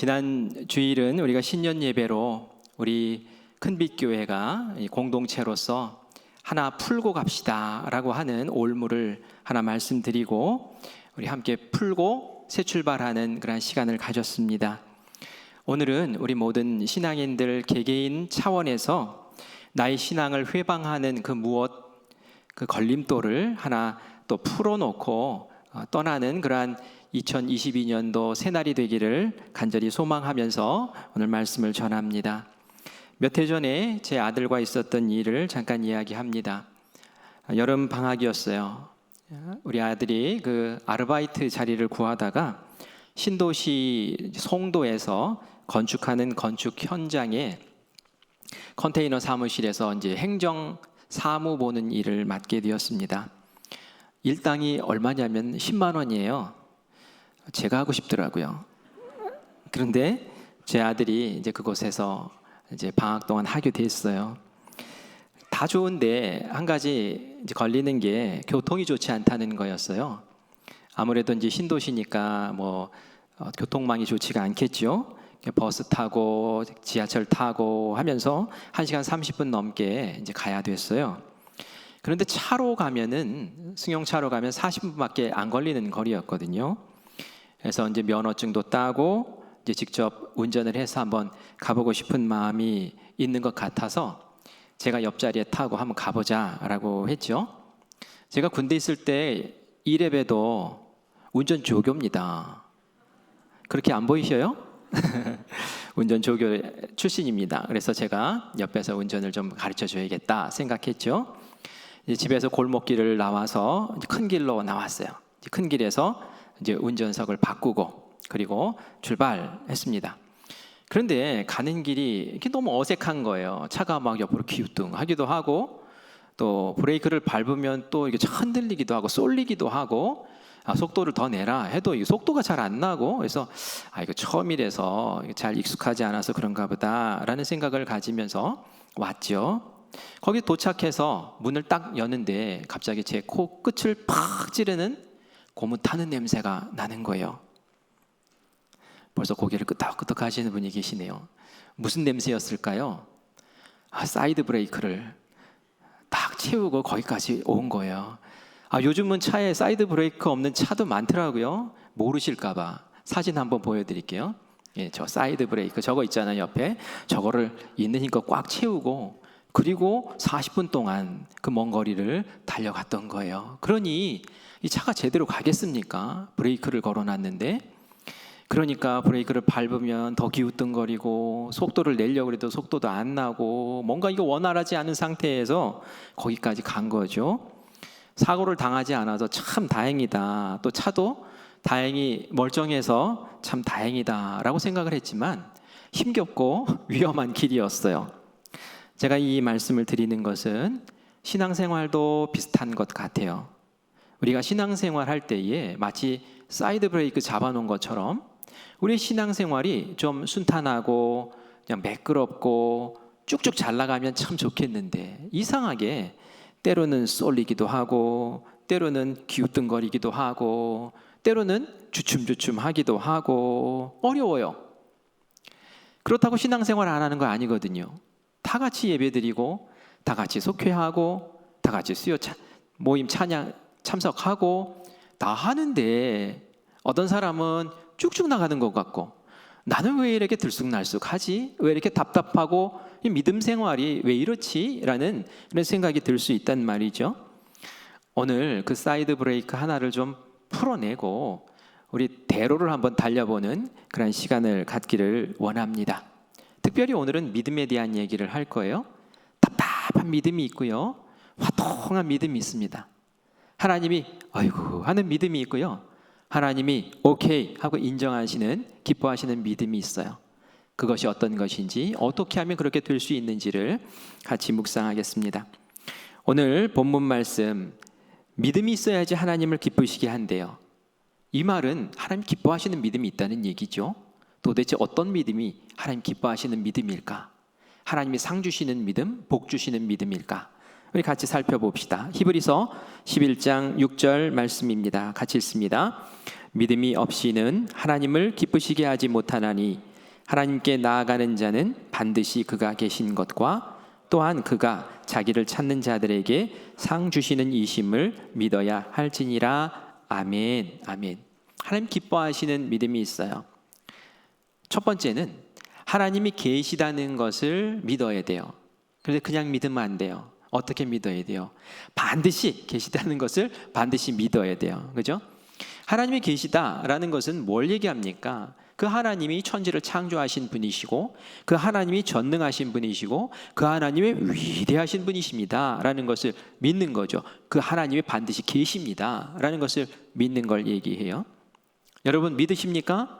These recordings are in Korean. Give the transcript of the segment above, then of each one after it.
지난 주일은 우리가 신년 예배로 우리 큰빛교회가 공동체로서 하나 풀고 갑시다 라고 하는 올무를 하나 말씀드리고 우리 함께 풀고 새 출발하는 그런 시간을 가졌습니다. 오늘은 우리 모든 신앙인들 개개인 차원에서 나의 신앙을 회방하는 그 걸림돌을 하나 또 풀어놓고 떠나는 그러한 2022년도 새날이 되기를 간절히 소망하면서 오늘 말씀을 전합니다. 몇 해 전에 제 아들과 있었던 일을 잠깐 이야기합니다. 여름 방학이었어요. 우리 아들이 그 아르바이트 자리를 구하다가 신도시 송도에서 건축하는 건축 현장에 컨테이너 사무실에서 이제 행정 사무 보는 일을 맡게 되었습니다. 일당이 얼마냐면 10만 원이에요. 제가 하고 싶더라고요. 그런데 제 아들이 이제 그곳에서 이제 방학 동안 하게 됐어요. 다 좋은데 한 가지 이제 걸리는 게 교통이 좋지 않다는 거였어요. 아무래도 이제 신도시니까 교통망이 좋지가 않겠죠. 버스 타고 지하철 타고 하면서 1시간 30분 넘게 이제 가야 됐어요. 그런데 차로 가면은 승용차로 가면 40분밖에 안 걸리는 거리였거든요. 그래서 이제 면허증도 따고 이제 직접 운전을 해서 한번 가보고 싶은 마음이 있는 것 같아서 제가 옆자리에 타고 한번 가보자라고 했죠. 제가 군대 있을 때 1렙에도 운전 조교입니다. 그렇게 안 보이셔요? 운전 조교 출신입니다. 그래서 제가 옆에서 운전을 좀 가르쳐 줘야겠다 생각했죠. 이제 집에서 골목길을 나와서 이제 큰 길로 나왔어요. 큰 길에서 이제 운전석을 바꾸고 그리고 출발했습니다. 그런데 가는 길이 이렇게 너무 어색한 거예요. 차가 막 옆으로 기우뚱하기도 하고 또 브레이크를 밟으면 또 이게 흔들리기도 하고 쏠리기도 하고 속도를 더 내라 해도 이 속도가 잘 안 나고 그래서 이거 처음이라서 잘 익숙하지 않아서 그런가 보다라는 생각을 가지면서 왔죠. 거기 도착해서 문을 딱 여는데 갑자기 제 코 끝을 팍 찌르는 고무 타는 냄새가 나는 거예요. 벌써 고개를 끄덕끄덕 하시는 분이 계시네요. 무슨 냄새였을까요? 사이드 브레이크를 딱 채우고 거기까지 온 거예요. 요즘은 차에 사이드 브레이크 없는 차도 많더라고요. 모르실까 봐 사진 한번 보여드릴게요. 저 사이드 브레이크 저거 있잖아요. 옆에 저거를 있는 힘껏 꽉 채우고 그리고 40분 동안 그 먼 거리를 달려갔던 거예요. 그러니 이 차가 제대로 가겠습니까? 브레이크를 걸어놨는데 그러니까 브레이크를 밟으면 더 기우뚱거리고 속도를 내려고 해도 속도도 안 나고 뭔가 이거 원활하지 않은 상태에서 거기까지 간 거죠. 사고를 당하지 않아서 참 다행이다. 또 차도 다행히 멀쩡해서 참 다행이다라고 생각을 했지만 힘겹고 위험한 길이었어요. 제가 이 말씀을 드리는 것은 신앙생활도 비슷한 것 같아요. 우리가 신앙생활 할 때에 마치 사이드 브레이크 잡아놓은 것처럼 우리 신앙생활이 좀 순탄하고 그냥 매끄럽고 쭉쭉 잘 나가면 참 좋겠는데 이상하게 때로는 쏠리기도 하고 때로는 기우뚱거리기도 하고 때로는 주춤주춤하기도 하고 어려워요. 그렇다고 신앙생활 안 하는 거 아니거든요. 다 같이 예배드리고 다 같이 속회하고 다 같이 수요 모임 찬양 참석하고 다 하는데 어떤 사람은 쭉쭉 나가는 것 같고 나는 왜 이렇게 들쑥날쑥하지? 왜 이렇게 답답하고 이 믿음 생활이 왜 이렇지? 라는 그런 생각이 들 수 있단 말이죠. 오늘 그 사이드 브레이크 하나를 좀 풀어내고 우리 대로를 한번 달려보는 그런 시간을 갖기를 원합니다. 특별히 오늘은 믿음에 대한 얘기를 할 거예요. 답답한 믿음이 있고요. 화통한 믿음이 있습니다. 하나님이 아이고 하는 믿음이 있고요. 하나님이 오케이 하고 인정하시는 기뻐하시는 믿음이 있어요. 그것이 어떤 것인지 어떻게 하면 그렇게 될 수 있는지를 같이 묵상하겠습니다. 오늘 본문 말씀 믿음이 있어야지 하나님을 기쁘시게 한대요. 이 말은 하나님 기뻐하시는 믿음이 있다는 얘기죠. 도대체 어떤 믿음이 하나님 기뻐하시는 믿음일까? 하나님이 상 주시는 믿음, 복 주시는 믿음일까? 우리 같이 살펴봅시다. 히브리서 11장 6절 말씀입니다. 같이 읽습니다. 믿음이 없이는 하나님을 기쁘시게 하지 못하나니 하나님께 나아가는 자는 반드시 그가 계신 것과 또한 그가 자기를 찾는 자들에게 상 주시는 이심을 믿어야 할지니라. 아멘. 아멘. 하나님 기뻐하시는 믿음이 있어요. 첫 번째는 하나님이 계시다는 것을 믿어야 돼요. 그런데 그냥 믿으면 안 돼요. 어떻게 믿어야 돼요? 반드시 계시다는 것을 반드시 믿어야 돼요. 그죠? 하나님이 계시다라는 것은 뭘 얘기합니까? 그 하나님이 천지를 창조하신 분이시고 그 하나님이 전능하신 분이시고 그 하나님이 위대하신 분이십니다 라는 것을 믿는 거죠. 그 하나님이 반드시 계십니다 라는 것을 믿는 걸 얘기해요. 여러분 믿으십니까?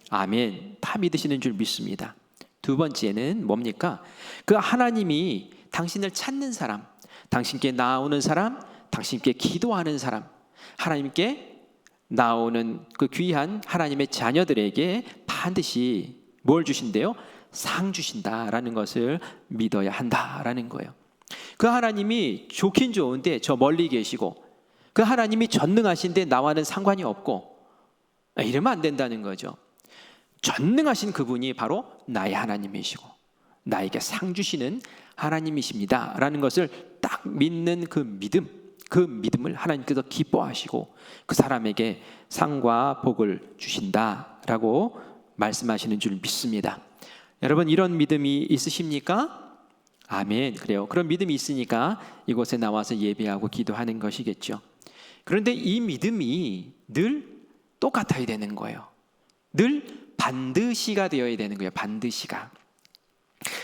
아멘. 다 믿으시는 줄 믿습니다. 두 번째는 뭡니까? 그 하나님이 당신을 찾는 사람, 당신께 나오는 사람, 당신께 기도하는 사람, 하나님께 나오는 그 귀한 하나님의 자녀들에게 반드시 뭘 주신대요? 상 주신다라는 것을 믿어야 한다라는 거예요. 그 하나님이 좋긴 좋은데 저 멀리 계시고 그 하나님이 전능하신데 나와는 상관이 없고 이러면 안 된다는 거죠. 전능하신 그분이 바로 나의 하나님이시고 나에게 상 주시는 하나님이십니다 라는 것을 딱 믿는 그 믿음을 하나님께서 기뻐하시고 그 사람에게 상과 복을 주신다라고 말씀하시는 줄 믿습니다. 여러분 이런 믿음이 있으십니까? 아멘. 그래요. 그런 믿음이 있으니까 이곳에 나와서 예배하고 기도하는 것이겠죠. 그런데 이 믿음이 늘 똑같아야 되는 거예요. 늘 반드시가 되어야 되는 거예요. 반드시가.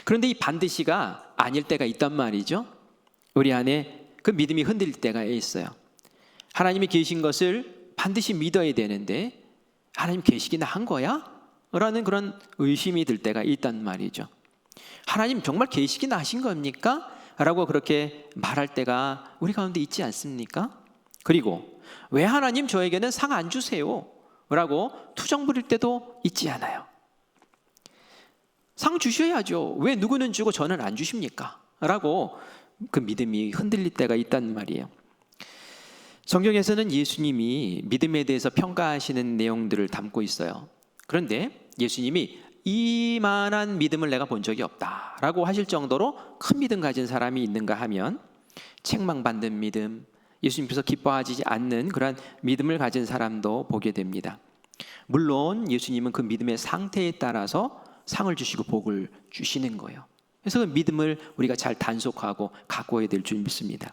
그런데 이 반드시가 아닐 때가 있단 말이죠. 우리 안에 그 믿음이 흔들릴 때가 있어요. 하나님이 계신 것을 반드시 믿어야 되는데 하나님 계시긴 한 거야? 라는 그런 의심이 들 때가 있단 말이죠. 하나님 정말 계시긴 하신 겁니까? 라고 그렇게 말할 때가 우리 가운데 있지 않습니까? 그리고 왜 하나님 저에게는 상 안 주세요? 라고 투정 부릴 때도 있지 않아요. 상 주셔야죠. 왜 누구는 주고 저는 안 주십니까? 라고 그 믿음이 흔들릴 때가 있단 말이에요. 성경에서는 예수님이 믿음에 대해서 평가하시는 내용들을 담고 있어요. 그런데 예수님이 이만한 믿음을 내가 본 적이 없다라고 하실 정도로 큰 믿음 가진 사람이 있는가 하면 책망받는 믿음, 예수님께서 기뻐하지 않는 그런 믿음을 가진 사람도 보게 됩니다. 물론 예수님은 그 믿음의 상태에 따라서 상을 주시고 복을 주시는 거예요. 그래서 그 믿음을 우리가 잘 단속하고 가꿔야 될 줄 믿습니다.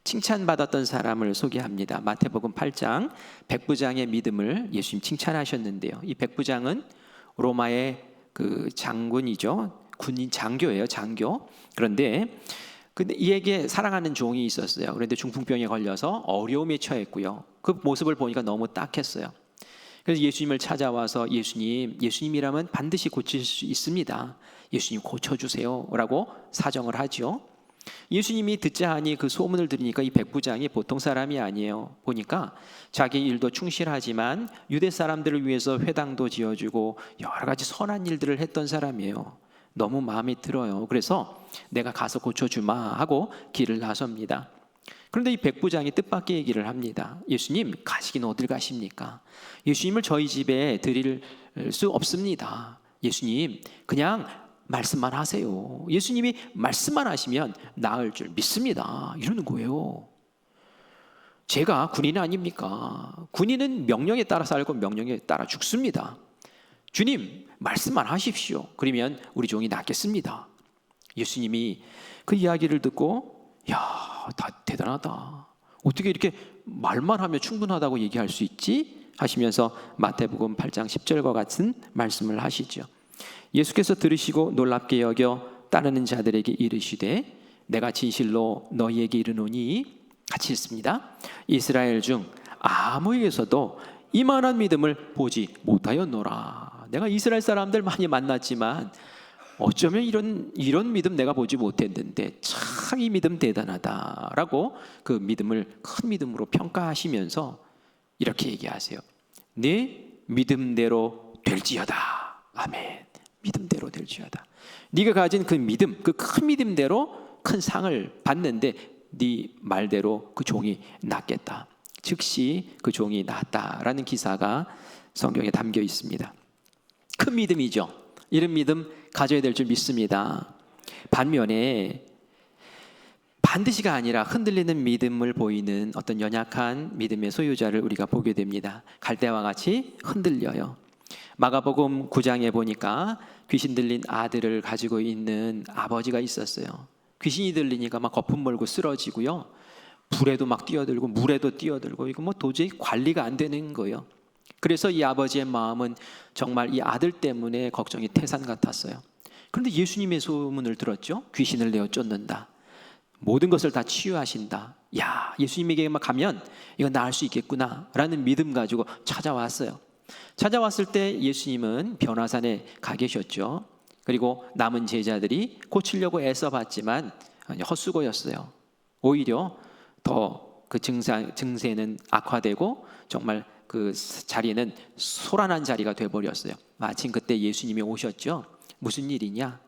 칭찬받았던 사람을 소개합니다. 마태복음 8장 백부장의 믿음을 예수님 칭찬하셨는데요. 이 백부장은 로마의 그 장군이죠. 군인 장교예요. 장교. 그런데 이에게 사랑하는 종이 있었어요. 그런데 중풍병에 걸려서 어려움에 처했고요. 그 모습을 보니까 너무 딱했어요. 그래서 예수님을 찾아와서 예수님이라면 반드시 고칠 수 있습니다. 예수님 고쳐주세요 라고 사정을 하죠. 예수님이 듣자 하니 그 소문을 들으니까 이 백부장이 보통 사람이 아니에요. 보니까 자기 일도 충실하지만 유대 사람들을 위해서 회당도 지어주고 여러 가지 선한 일들을 했던 사람이에요. 너무 마음에 들어요. 그래서 내가 가서 고쳐주마 하고 길을 나섭니다. 그런데 이 백부장이 뜻밖의 얘기를 합니다. 예수님 가시긴 어딜 가십니까? 예수님을 저희 집에 드릴 수 없습니다. 예수님 그냥 말씀만 하세요. 예수님이 말씀만 하시면 나을 줄 믿습니다. 이러는 거예요. 제가 군인 아닙니까? 군인은 명령에 따라 살고 명령에 따라 죽습니다. 주님 말씀만 하십시오. 그러면 우리 종이 낫겠습니다. 예수님이 그 이야기를 듣고 다 대단하다. 어떻게 이렇게 말만 하면 충분하다고 얘기할 수 있지? 하시면서 마태복음 8장 10절과 같은 말씀을 하시죠. 예수께서 들으시고 놀랍게 여겨 따르는 자들에게 이르시되 내가 진실로 너희에게 이르노니 같이 읽습니다. 이스라엘 중 아무에게서도 이만한 믿음을 보지 못하였노라. 내가 이스라엘 사람들 많이 만났지만 어쩌면 이런 믿음 내가 보지 못했는데 참 이 믿음 대단하다라고 그 믿음을 큰 믿음으로 평가하시면서 이렇게 얘기하세요. 네 믿음대로 될지어다. 아멘. 믿음대로 될지어다. 네가 가진 그 믿음, 그 큰 믿음대로 큰 상을 받는데 네 말대로 그 종이 낫겠다. 즉시 그 종이 낫다라는 기사가 성경에 담겨 있습니다. 큰 믿음이죠. 이런 믿음 가져야 될 줄 믿습니다. 반면에 반드시가 아니라 흔들리는 믿음을 보이는 어떤 연약한 믿음의 소유자를 우리가 보게 됩니다. 갈대와 같이 흔들려요. 마가복음 9장에 보니까 귀신 들린 아들을 가지고 있는 아버지가 있었어요. 귀신이 들리니까 막 거품 몰고 쓰러지고요. 불에도 막 뛰어들고 물에도 뛰어들고 이거 뭐 도저히 관리가 안 되는 거예요. 그래서 이 아버지의 마음은 정말 이 아들 때문에 걱정이 태산 같았어요. 그런데 예수님의 소문을 들었죠. 귀신을 내어 쫓는다. 모든 것을 다 치유하신다. 야, 예수님에게만 가면 이거 나을 수 있겠구나 라는 믿음 가지고 찾아왔어요. 찾아왔을 때 예수님은 변화산에 가 계셨죠. 그리고 남은 제자들이 고치려고 애써봤지만 헛수고였어요. 오히려 더 그 증세는 악화되고 정말 그 자리는 소란한 자리가 돼버렸어요. 마침 그때 예수님이 오셨죠. 무슨 일이냐?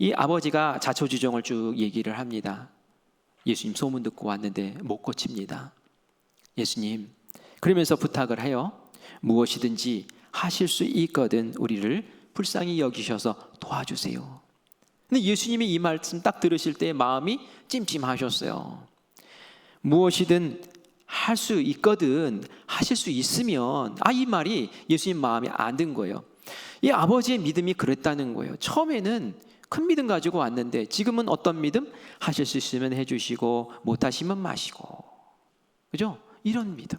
이 아버지가 자초지종을 쭉 얘기를 합니다. 예수님 소문 듣고 왔는데 못 고칩니다. 예수님, 그러면서 부탁을 해요. 무엇이든지 하실 수 있거든 우리를 불쌍히 여기셔서 도와주세요. 근데 예수님이 이 말씀 딱 들으실 때 마음이 찜찜하셨어요. 무엇이든 할 수 있거든, 하실 수 있으면, 이 말이 예수님 마음에 안 든 거예요. 이 아버지의 믿음이 그랬다는 거예요. 처음에는 큰 믿음 가지고 왔는데 지금은 어떤 믿음? 하실 수 있으면 해주시고 못하시면 마시고, 그죠? 이런 믿음,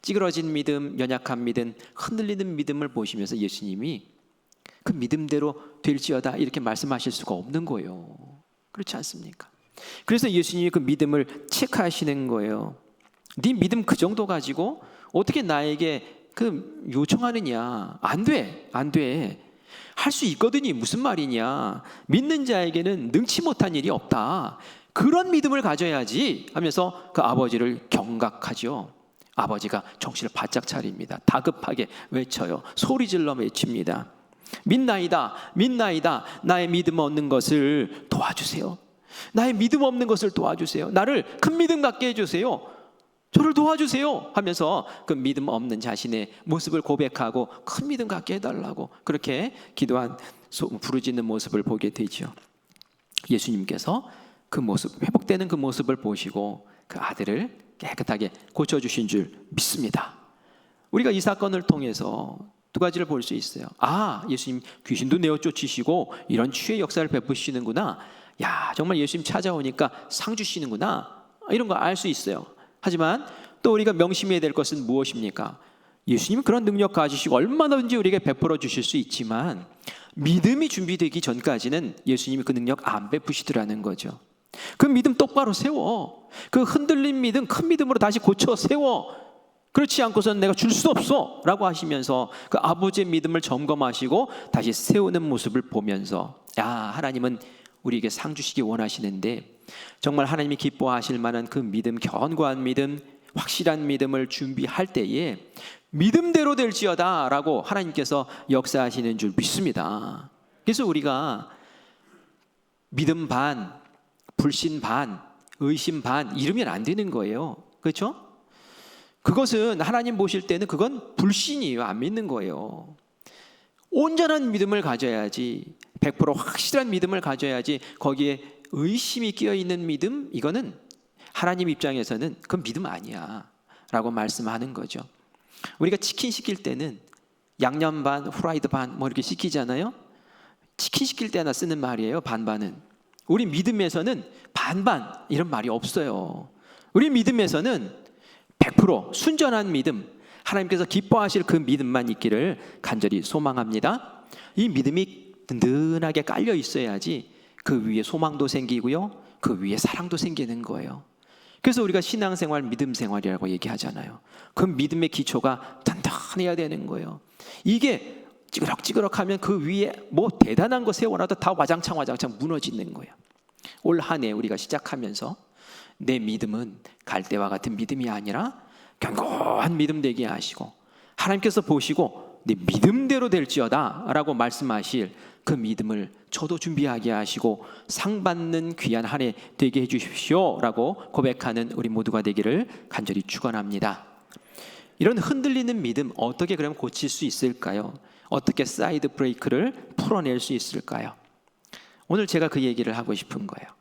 찌그러진 믿음, 연약한 믿음, 흔들리는 믿음을 보시면서 예수님이 그 믿음대로 될지어다 이렇게 말씀하실 수가 없는 거예요. 그렇지 않습니까? 그래서 예수님이 그 믿음을 체크하시는 거예요. 네 믿음 그 정도 가지고 어떻게 나에게 그 요청하느냐? 안 돼, 안 돼. 할 수 있거든이 무슨 말이냐? 믿는 자에게는 능치 못한 일이 없다. 그런 믿음을 가져야지 하면서 그 아버지를 경각하죠. 아버지가 정신을 바짝 차립니다. 다급하게 외쳐요. 소리질러 외칩니다. 믿나이다, 믿나이다. 나의 믿음 없는 것을 도와주세요. 나의 믿음 없는 것을 도와주세요. 나를 큰 믿음 갖게 해주세요. 저를 도와주세요 하면서 그 믿음 없는 자신의 모습을 고백하고 큰 믿음 갖게 해달라고 그렇게 기도한 부르짖는 모습을 보게 되죠. 예수님께서 그 모습, 회복되는 그 모습을 보시고 그 아들을 깨끗하게 고쳐주신 줄 믿습니다. 우리가 이 사건을 통해서 두 가지를 볼 수 있어요. 예수님 귀신도 내어 쫓으시고 이런 치유의 역사를 베푸시는구나. 야, 정말 예수님 찾아오니까 상 주시는구나. 이런 거 알 수 있어요. 하지만 또 우리가 명심해야 될 것은 무엇입니까? 예수님은 그런 능력 가지시고 얼마든지 우리에게 베풀어 주실 수 있지만 믿음이 준비되기 전까지는 예수님이 그 능력 안 베푸시더라는 거죠. 그 믿음 똑바로 세워. 그 흔들린 믿음 큰 믿음으로 다시 고쳐 세워. 그렇지 않고서는 내가 줄 수 없어 라고 하시면서 그 아버지의 믿음을 점검하시고 다시 세우는 모습을 보면서 하나님은 우리에게 상 주시기 원하시는데 정말 하나님이 기뻐하실 만한 그 믿음, 견고한 믿음, 확실한 믿음을 준비할 때에 믿음대로 될지어다 라고 하나님께서 역사하시는 줄 믿습니다. 그래서 우리가 믿음 반, 불신 반, 의심 반 이러면 안 되는 거예요. 그렇죠? 그것은 하나님 보실 때는 그건 불신이에요. 안 믿는 거예요. 온전한 믿음을 가져야지, 100% 확실한 믿음을 가져야지. 거기에 의심이 끼어있는 믿음, 이거는 하나님 입장에서는 그건 믿음 아니야 라고 말씀하는 거죠. 우리가 치킨 시킬 때는 양념 반, 후라이드 반 뭐 이렇게 시키잖아요. 치킨 시킬 때나 쓰는 말이에요. 반반은. 우리 믿음에서는 반반 이런 말이 없어요. 우리 믿음에서는 100% 순전한 믿음, 하나님께서 기뻐하실 그 믿음만 있기를 간절히 소망합니다. 이 믿음이 든든하게 깔려 있어야지 그 위에 소망도 생기고요, 그 위에 사랑도 생기는 거예요. 그래서 우리가 신앙생활, 믿음생활이라고 얘기하잖아요. 그 믿음의 기초가 단단해야 되는 거예요. 이게 찌그럭찌그럭하면 그 위에 뭐 대단한 거 세워놔도 다 와장창 무너지는 거예요. 올 한 해 우리가 시작하면서 내 믿음은 갈대와 같은 믿음이 아니라 견고한 믿음 되게 하시고, 하나님께서 보시고 네 믿음대로 될지어다 라고 말씀하실 그 믿음을 저도 준비하게 하시고 상 받는 귀한 한 해 되게 해주십시오 라고 고백하는 우리 모두가 되기를 간절히 축원합니다. 이런 흔들리는 믿음 어떻게 그러면 고칠 수 있을까요? 어떻게 사이드 브레이크를 풀어낼 수 있을까요? 오늘 제가 그 얘기를 하고 싶은 거예요.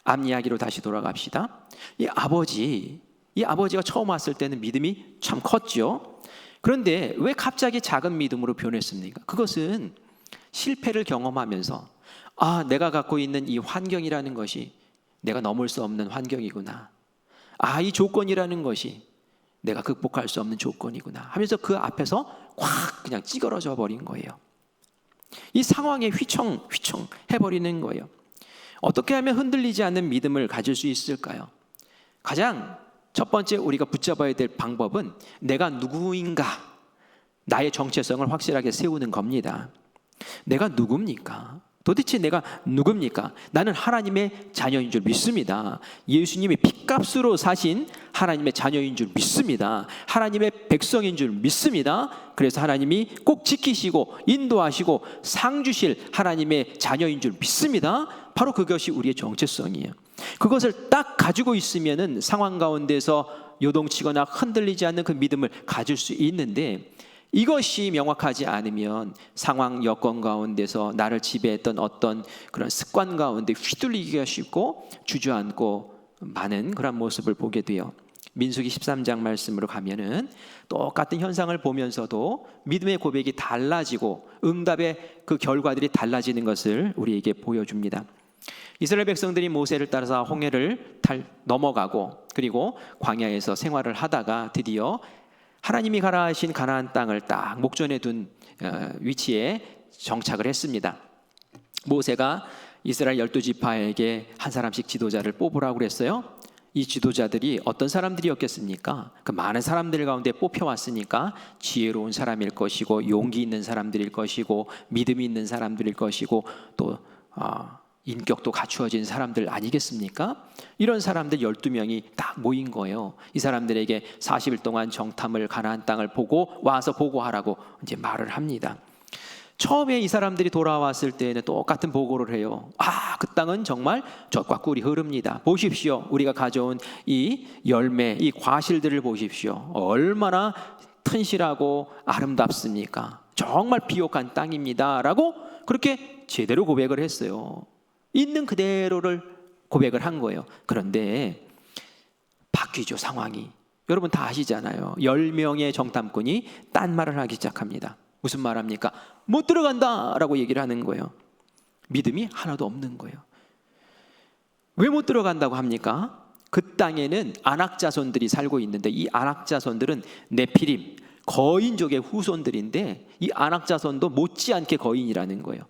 앞 이야기로 다시 돌아갑시다. 이 아버지가 처음 왔을 때는 믿음이 참 컸죠. 그런데 왜 갑자기 작은 믿음으로 변했습니까? 그것은 실패를 경험하면서 내가 갖고 있는 이 환경이라는 것이 내가 넘을 수 없는 환경이구나. 이 조건이라는 것이 내가 극복할 수 없는 조건이구나 하면서 그 앞에서 확 그냥 찌그러져 버린 거예요. 이 상황에 휘청휘청 해버리는 거예요. 어떻게 하면 흔들리지 않는 믿음을 가질 수 있을까요? 가장 첫 번째 우리가 붙잡아야 될 방법은 내가 누구인가, 나의 정체성을 확실하게 세우는 겁니다. 내가 누굽니까? 도대체 내가 누굽니까? 나는 하나님의 자녀인 줄 믿습니다. 예수님이 핏값으로 사신 하나님의 자녀인 줄 믿습니다. 하나님의 백성인 줄 믿습니다. 그래서 하나님이 꼭 지키시고 인도하시고 상 주실 하나님의 자녀인 줄 믿습니다. 바로 그것이 우리의 정체성이에요. 그것을 딱 가지고 있으면은 상황 가운데서 요동치거나 흔들리지 않는 그 믿음을 가질 수 있는데, 이것이 명확하지 않으면 상황 여건 가운데서 나를 지배했던 어떤 그런 습관 가운데 휘둘리기가 쉽고 주저앉고 많은 그런 모습을 보게 돼요. 민수기 13장 말씀으로 가면은 똑같은 현상을 보면서도 믿음의 고백이 달라지고 응답의 그 결과들이 달라지는 것을 우리에게 보여줍니다. 이스라엘 백성들이 모세를 따라서 홍해를 넘어가고 그리고 광야에서 생활을 하다가 드디어 하나님이 가라 하신 가나안 땅을 딱 목전에 둔 위치에 정착을 했습니다. 모세가 이스라엘 12지파에게 한 사람씩 지도자를 뽑으라고 그랬어요. 이 지도자들이 어떤 사람들이었겠습니까? 그 많은 사람들 가운데 뽑혀왔으니까 지혜로운 사람일 것이고 용기 있는 사람들일 것이고 믿음이 있는 사람들일 것이고 또 인격도 갖추어진 사람들 아니겠습니까? 이런 사람들 12명이 딱 모인 거예요. 이 사람들에게 40일 동안 정탐을 가나안 땅을 보고 와서 보고하라고 이제 말을 합니다. 처음에 이 사람들이 돌아왔을 때는 똑같은 보고를 해요. 그 땅은 정말 젖과 꿀이 흐릅니다. 보십시오. 우리가 가져온 이 열매, 이 과실들을 보십시오. 얼마나 튼실하고 아름답습니까? 정말 비옥한 땅입니다 라고 그렇게 제대로 고백을 했어요. 있는 그대로를 고백을 한 거예요. 그런데 바뀌죠, 상황이. 여러분 다 아시잖아요. 10명의 정탐꾼이 딴 말을 하기 시작합니다. 무슨 말 합니까? 못 들어간다 라고 얘기를 하는 거예요. 믿음이 하나도 없는 거예요. 왜 못 들어간다고 합니까? 그 땅에는 안악자손들이 살고 있는데 이 안악자손들은 네피림, 거인족의 후손들인데 이 안악자손도 못지않게 거인이라는 거예요.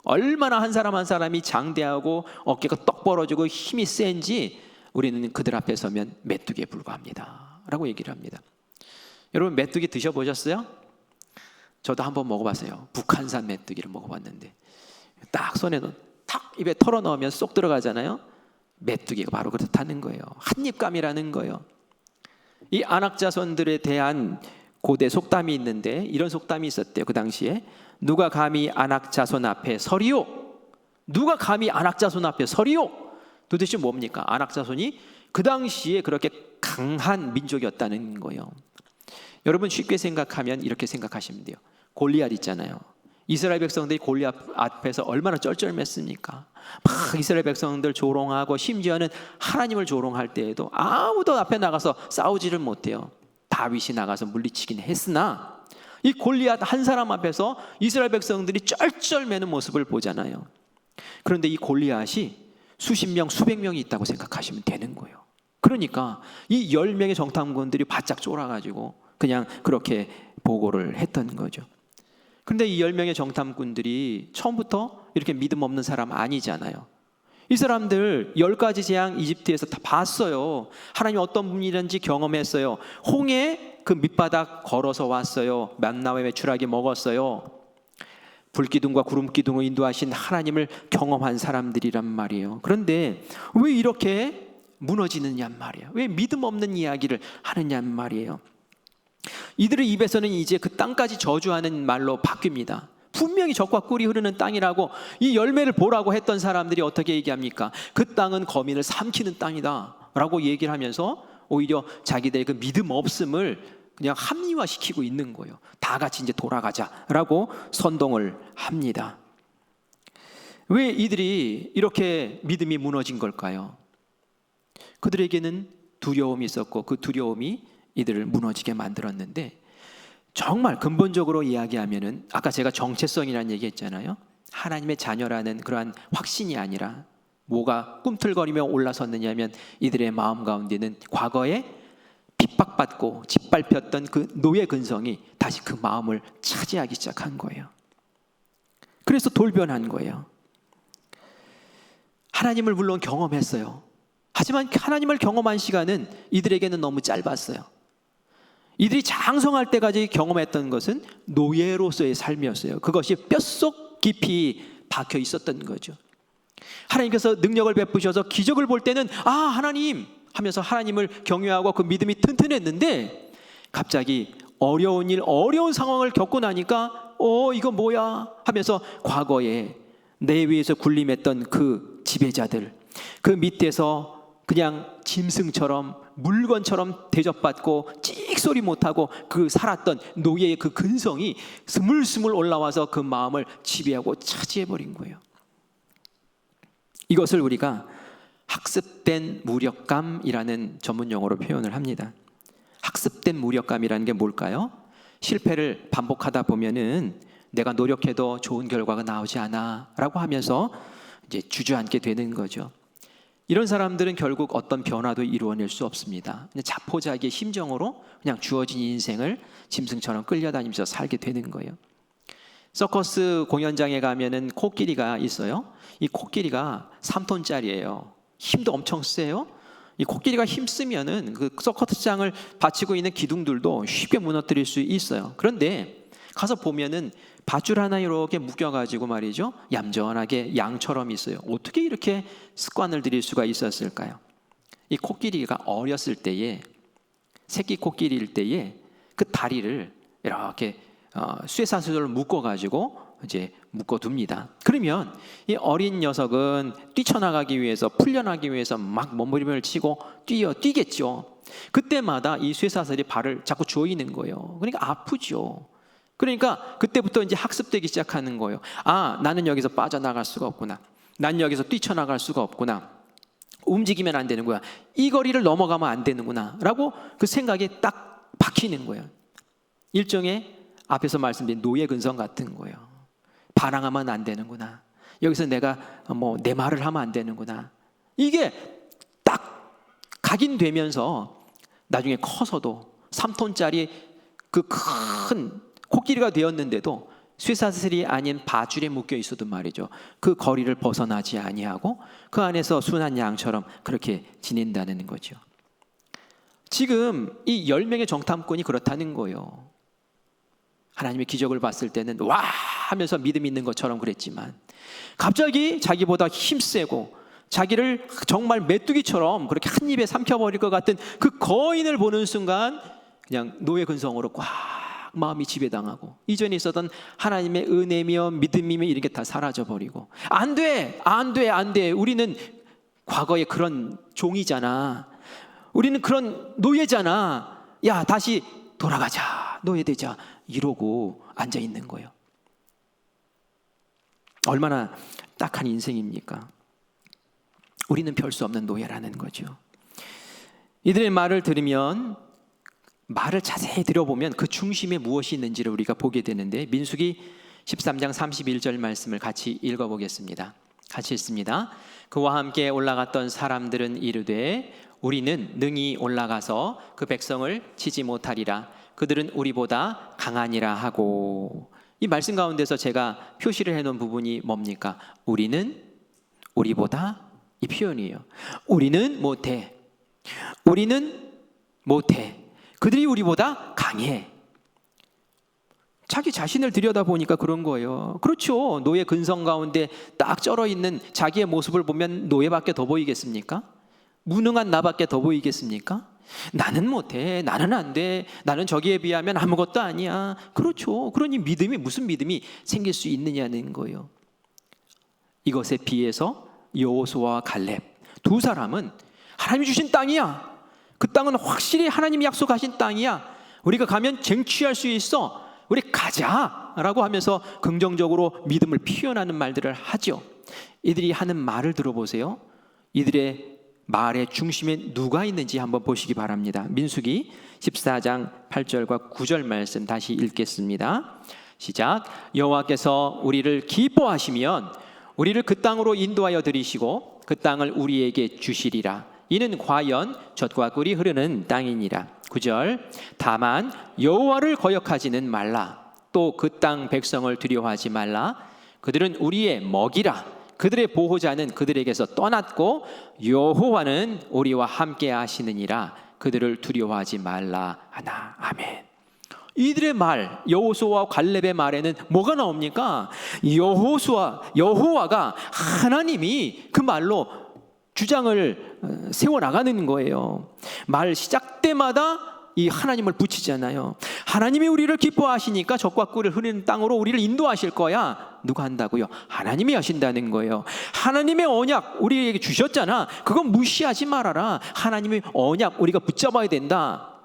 얼마나 한 사람 한 사람이 장대하고 어깨가 떡 벌어지고 힘이 센지 우리는 그들 앞에 서면 메뚜기에 불과합니다 라고 얘기를 합니다. 여러분 메뚜기 드셔보셨어요? 저도 한번 먹어봤어요. 북한산 메뚜기를 먹어봤는데 딱 손에 탁 입에 털어 넣으면 쏙 들어가잖아요. 메뚜기가 바로 그렇다는 거예요. 한입감이라는 거예요. 이 안악자손들에 대한 고대 속담이 있는데 이런 속담이 있었대요. 그 당시에 누가 감히 안악자손 앞에 서리요? 누가 감히 안악자손 앞에 서리요? 도대체 뭡니까? 안악자손이 그 당시에 그렇게 강한 민족이었다는 거예요. 여러분 쉽게 생각하면 이렇게 생각하시면 돼요. 골리앗 있잖아요. 이스라엘 백성들이 골리앗 앞에서 얼마나 쩔쩔맸습니까? 막 이스라엘 백성들 조롱하고 심지어는 하나님을 조롱할 때에도 아무도 앞에 나가서 싸우지를 못해요. 다윗이 나가서 물리치긴 했으나 이 골리앗 한 사람 앞에서 이스라엘 백성들이 쩔쩔매는 모습을 보잖아요. 그런데 이 골리앗이 수십 명, 수백 명이 있다고 생각하시면 되는 거예요. 그러니까 이 10명의 정탐꾼들이 바짝 쫄아가지고 그냥 그렇게 보고를 했던 거죠. 그런데 이 10명의 정탐꾼들이 처음부터 이렇게 믿음 없는 사람 아니잖아요. 이 사람들 10가지 재앙 이집트에서 다 봤어요. 하나님 어떤 분이든지 경험했어요. 홍해 그 밑바닥 걸어서 왔어요. 만나와 메추라기 먹었어요. 불기둥과 구름기둥으로 인도하신 하나님을 경험한 사람들이란 말이에요. 그런데 왜 이렇게 무너지느냐 말이에요. 왜 믿음 없는 이야기를 하느냐 말이에요. 이들의 입에서는 이제 그 땅까지 저주하는 말로 바뀝니다. 분명히 젖과 꿀이 흐르는 땅이라고 이 열매를 보라고 했던 사람들이 어떻게 얘기합니까? 그 땅은 거민을 삼키는 땅이다 라고 얘기를 하면서 오히려 자기들의 그 믿음 없음을 그냥 합리화시키고 있는 거예요. 다 같이 이제 돌아가자라고 선동을 합니다. 왜 이들이 이렇게 믿음이 무너진 걸까요? 그들에게는 두려움이 있었고 그 두려움이 이들을 무너지게 만들었는데, 정말 근본적으로 이야기하면은 아까 제가 정체성이라는 얘기 했잖아요. 하나님의 자녀라는 그러한 확신이 아니라 뭐가 꿈틀거리며 올라섰느냐면, 이들의 마음 가운데는 과거에 핍박받고 짓밟혔던 그 노예 근성이 다시 그 마음을 차지하기 시작한 거예요. 그래서 돌변한 거예요. 하나님을 물론 경험했어요. 하지만 하나님을 경험한 시간은 이들에게는 너무 짧았어요. 이들이 장성할 때까지 경험했던 것은 노예로서의 삶이었어요. 그것이 뼛속 깊이 박혀 있었던 거죠. 하나님께서 능력을 베푸셔서 기적을 볼 때는 하나님 하면서 하나님을 경외하고 그 믿음이 튼튼했는데, 갑자기 어려운 일, 어려운 상황을 겪고 나니까 이거 뭐야 하면서 과거에 내 위에서 군림했던 그 지배자들, 그 밑에서 그냥 짐승처럼 물건처럼 대접받고 찍소리 못하고 그 살았던 노예의 그 근성이 스물스물 올라와서 그 마음을 지배하고 차지해버린 거예요. 이것을 우리가 학습된 무력감이라는 전문 용어로 표현을 합니다. 학습된 무력감이라는 게 뭘까요? 실패를 반복하다 보면은 내가 노력해도 좋은 결과가 나오지 않아 라고 하면서 이제 주저앉게 되는 거죠. 이런 사람들은 결국 어떤 변화도 이루어낼 수 없습니다. 그냥 자포자기의 심정으로 그냥 주어진 인생을 짐승처럼 끌려다니면서 살게 되는 거예요. 서커스 공연장에 가면은 코끼리가 있어요. 이 코끼리가 3톤짜리예요. 힘도 엄청 세요. 이 코끼리가 힘쓰면은 그 서커스장을 받치고 있는 기둥들도 쉽게 무너뜨릴 수 있어요. 그런데 가서 보면은 밧줄 하나 이렇게 묶여가지고 말이죠, 얌전하게 양처럼 있어요. 어떻게 이렇게 습관을 들일 수가 있었을까요? 이 코끼리가 어렸을 때에, 새끼 코끼리일 때에 그 다리를 이렇게 쇠사슬로 묶어가지고 이제 묶어둡니다. 그러면 이 어린 녀석은 뛰쳐나가기 위해서, 풀려나기 위해서 막 몸부림을 치고 뛰겠죠. 그때마다 이 쇠사슬이 발을 자꾸 조이는 거예요. 그러니까 아프죠. 그러니까 그때부터 이제 학습되기 시작하는 거예요. 나는 여기서 빠져나갈 수가 없구나. 난 여기서 뛰쳐나갈 수가 없구나. 움직이면 안 되는 거야. 이 거리를 넘어가면 안 되는구나 라고 그 생각이 딱 박히는 거예요. 일종의 앞에서 말씀드린 노예 근성 같은 거예요. 반항하면 안 되는구나. 여기서 내가 내 말을 하면 안 되는구나. 이게 딱 각인되면서 나중에 커서도 3톤짜리 그 큰 코끼리가 되었는데도 쇠사슬이 아닌 밧줄에 묶여 있어도 말이죠, 그 거리를 벗어나지 아니하고 그 안에서 순한 양처럼 그렇게 지낸다는 거죠. 지금 이 10명의 정탐꾼이 그렇다는 거예요. 하나님의 기적을 봤을 때는 와 하면서 믿음 있는 것처럼 그랬지만, 갑자기 자기보다 힘세고 자기를 정말 메뚜기처럼 그렇게 한 입에 삼켜버릴 것 같은 그 거인을 보는 순간 그냥 노예 근성으로 꽉 마음이 지배당하고 이전에 있었던 하나님의 은혜며 믿음이며 이런 게 다 사라져버리고, 안 돼. 우리는 과거에 그런 종이잖아. 우리는 그런 노예잖아. 야, 다시 돌아가자. 노예되자. 이러고 앉아있는 거예요. 얼마나 딱한 인생입니까? 우리는 별 수 없는 노예라는 거죠. 이들의 말을 들으면, 말을 자세히 들어보면 그 중심에 무엇이 있는지를 우리가 보게 되는데, 민수기 13장 31절 말씀을 같이 읽어보겠습니다. 같이 읽습니다. 그와 함께 올라갔던 사람들은 이르되 우리는 능히 올라가서 그 백성을 치지 못하리라. 그들은 우리보다 강하니라 하고. 이 말씀 가운데서 제가 표시를 해놓은 부분이 뭡니까? 우리는 우리보다, 이 표현이에요. 우리는 못해. 그들이 우리보다 강해. 자기 자신을 들여다보니까 그런 거예요. 그렇죠. 노예 근성 가운데 딱 쩔어 있는 자기의 모습을 보면 노예밖에 더 보이겠습니까? 무능한 나밖에 더 보이겠습니까? 나는 못해, 나는 안 돼, 나는 저기에 비하면 아무것도 아니야. 그렇죠. 그러니 무슨 믿음이 생길 수 있느냐는 거예요. 이것에 비해서 여호수아와 갈렙 두 사람은 하나님이 주신 땅이야. 그 땅은 확실히 하나님이 약속하신 땅이야. 우리가 가면 쟁취할 수 있어. 우리 가자 라고 하면서 긍정적으로 믿음을 표현하는 말들을 하죠. 이들이 하는 말을 들어보세요. 이들의 말의 중심에 누가 있는지 한번 보시기 바랍니다. 민수기 14장 8절과 9절 말씀 다시 읽겠습니다. 시작. 여호와께서 우리를 기뻐하시면 우리를 그 땅으로 인도하여 들이시고 그 땅을 우리에게 주시리라. 이는 과연 젖과 꿀이 흐르는 땅이니라. 9절. 다만 여호와를 거역하지는 말라. 또 그 땅 백성을 두려워하지 말라. 그들은 우리의 먹이라. 그들의 보호자는 그들에게서 떠났고 여호와는 우리와 함께 하시느니라. 그들을 두려워하지 말라 하나. 아멘. 이들의 말, 여호수아와 갈렙의 말에는 뭐가 나옵니까? 여호와가 하나님이 그 말로 주장을 세워나가는 거예요. 말 시작 때마다 이 하나님을 붙이잖아요. 하나님이 우리를 기뻐하시니까 젖과 꿀을 흐르는 땅으로 우리를 인도하실 거야. 누가 한다고요? 하나님이 하신다는 거예요. 하나님의 언약 우리에게 주셨잖아. 그건 무시하지 말아라. 하나님의 언약 우리가 붙잡아야 된다.